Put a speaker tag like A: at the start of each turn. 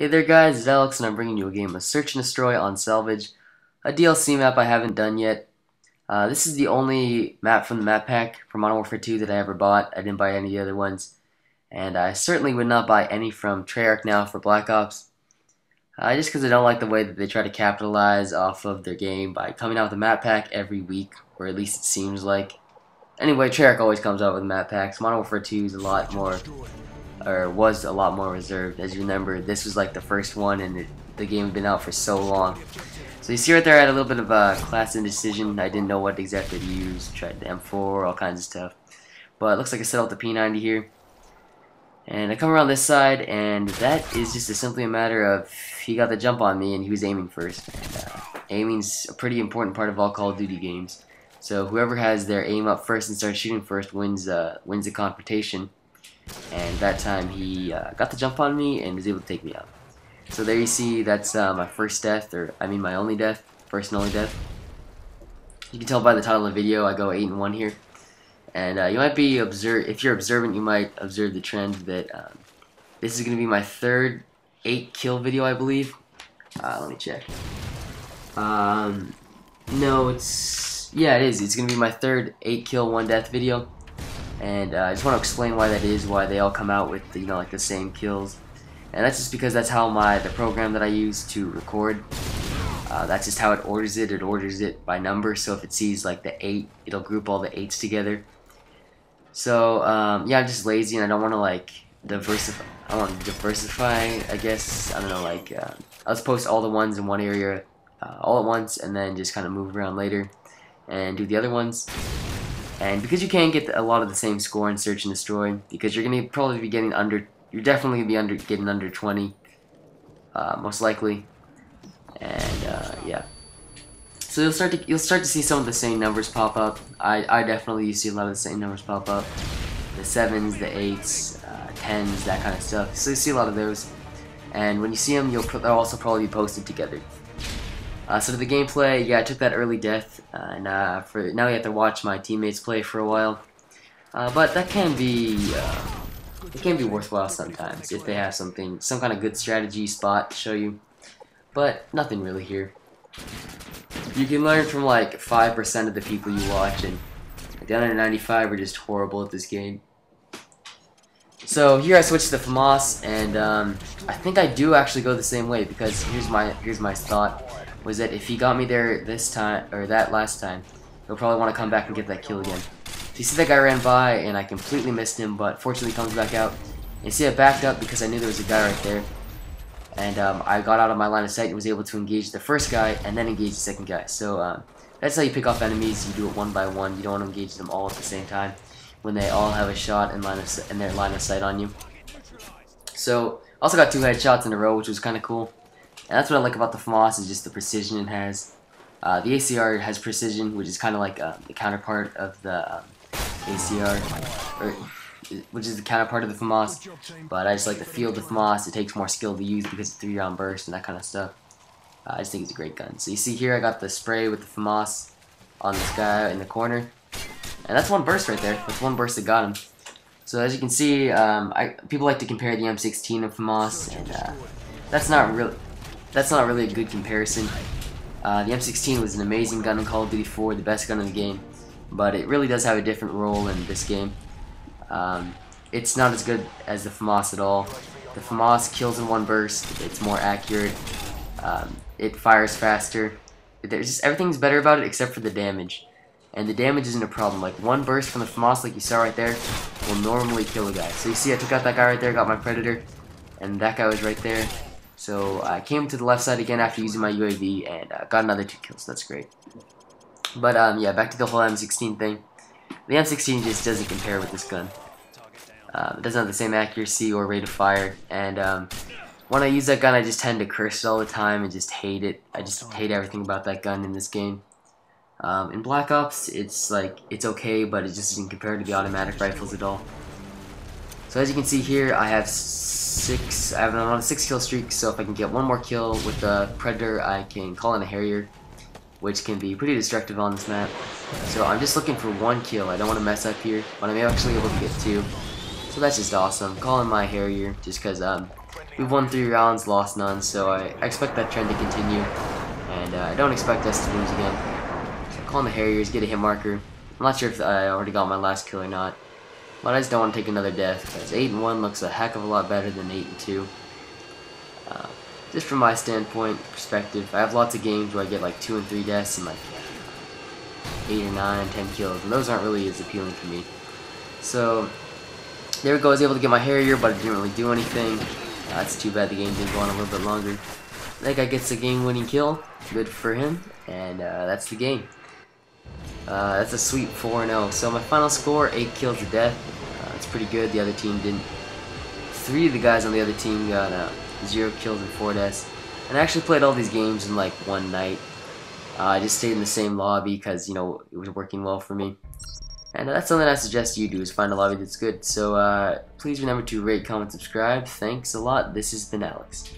A: Hey there guys, it's Alex and I'm bringing you a game of Search and Destroy on Salvage, a DLC map I haven't done yet. This is the only map from the map pack for Modern Warfare 2 that I ever bought. I didn't buy any of the other ones, and I certainly would not buy any from Treyarch now for Black Ops, just because I don't like the way that they try to capitalize off of their game by coming out with a map pack every week, or at least it seems like. Anyway, Treyarch always comes out with map packs. Modern Warfare 2 is a lot more, or was a lot more reserved. As you remember, this was like the first one, and the game had been out for so long. So you see right there, I had a little bit of a class indecision. I didn't know what exactly to use. Tried the M4, all kinds of stuff. But it looks like I set out the P90 here. And I come around this side, and that is just simply a matter of he got the jump on me, and he was aiming first. And, aiming's a pretty important part of all Call of Duty games. So whoever has their aim up first and starts shooting first wins the confrontation. And that time he got the jump on me and was able to take me out. So there you see, that's my first death, or I mean my only death, first and only death. You can tell by the title of the video I go 8-1 here. And you might be if you're observant, you might observe the trend that this is going to be my third 8-kill video, I believe. Let me check. No, yeah, it is. It's going to be my third 8-kill, 1-death video. And I just want to explain why that is, why they all come out with, you know, like the same kills. And that's just because that's how the program that I use to record, that's just how it orders it. It orders it by number, so if it sees like the 8, it'll group all the 8s together. So, yeah, I'm just lazy and I don't want to like diversify. I want to diversify, I guess. I don't know, like, I'll just post all the ones in one area all at once and then just kind of move around later and do the other ones. And because you can't get a lot of the same score in Search and Destroy, because you're gonna probably be getting you're definitely gonna be getting under 20, most likely. And yeah, so you'll start to see some of the same numbers pop up. I definitely see a lot of the same numbers pop up, the 7s, the 8s, 10s, that kind of stuff. So you see a lot of those, and when you see them, they'll also probably be posted together. So to the gameplay, yeah, I took that early death, and for now you have to watch my teammates play for a while. But that can be worthwhile sometimes if they have some kind of good strategy spot to show you. But nothing really here. You can learn from like 5% of the people you watch, and the other 95 are just horrible at this game. So here I switched to FAMAS, and I think I do actually go the same way, because here's my thought. Was that if he got me there this time, or that last time, he'll probably want to come back and get that kill again. So you see that guy ran by, and I completely missed him, but fortunately he comes back out. And you see I backed up because I knew there was a guy right there. And I got out of my line of sight and was able to engage the first guy, and then engage the second guy. So that's how you pick off enemies. You do it one by one. You don't want to engage them all at the same time when they all have a shot in their line of sight on you. So also got 2 headshots in a row, which was kind of cool. And that's what I like about the FAMAS, is just the precision it has. The ACR has precision, which is kind of like the counterpart of the ACR, which is the counterpart of the FAMAS. But I just like the feel of the FAMAS. It takes more skill to use because it's 3-round burst and that kind of stuff. I just think it's a great gun. So you see here, I got the spray with the FAMAS on this guy in the corner, and that's 1 burst right there. That's 1 burst that got him. So as you can see, people like to compare the M16 and FAMAS, and that's not really a good comparison. The M16 was an amazing gun in Call of Duty 4, the best gun in the game, but it really does have a different role in this game. It's not as good as the FAMAS at all. The FAMAS kills in 1 burst, it's more accurate, it fires faster. Everything's better about it except for the damage. And the damage isn't a problem. Like 1 burst from the FAMAS, like you saw right there, will normally kill a guy. So you see I took out that guy right there, got my Predator, and that guy was right there. So I came to the left side again after using my UAV and got another 2 kills. That's great. But yeah, back to the whole M16 thing. The M16 just doesn't compare with this gun. It doesn't have the same accuracy or rate of fire. And when I use that gun, I just tend to curse it all the time and just hate it. I just hate everything about that gun in this game. In Black Ops, it's okay, but it just isn't compared to the automatic rifles at all. So as you can see here, I have I'm on a 6-kill streak, so if I can get 1 more kill with the Predator, I can call in a Harrier, which can be pretty destructive on this map. So I'm just looking for 1 kill. I don't want to mess up here, but I'm actually able to get 2. So that's just awesome. Call in my Harrier, just because We've won 3 rounds, lost none, so I expect that trend to continue, and I don't expect us to lose again. So calling the Harriers, get a hit marker. I'm not sure if I already got my last kill or not, but I just don't want to take another death, because 8-1 looks a heck of a lot better than 8-2. Just from my perspective, I have lots of games where I get like 2 and 3 deaths and like 8 or 9, 10 kills, and those aren't really as appealing for me. So there we go. I was able to get my Harrier, but it didn't really do anything. That's too bad. The game did go on a little bit longer. That guy gets a game-winning kill. Good for him, and that's the game. That's a sweet 4-0. So my final score: 8 kills to death. That's pretty good. The other team didn't. 3 of the guys on the other team got 0 kills and 4 deaths. And I actually played all these games in like one night. I just stayed in the same lobby because, you know, it was working well for me. And that's something I suggest you do, is find a lobby that's good. So please remember to rate, comment, subscribe. Thanks a lot. This has been Alex.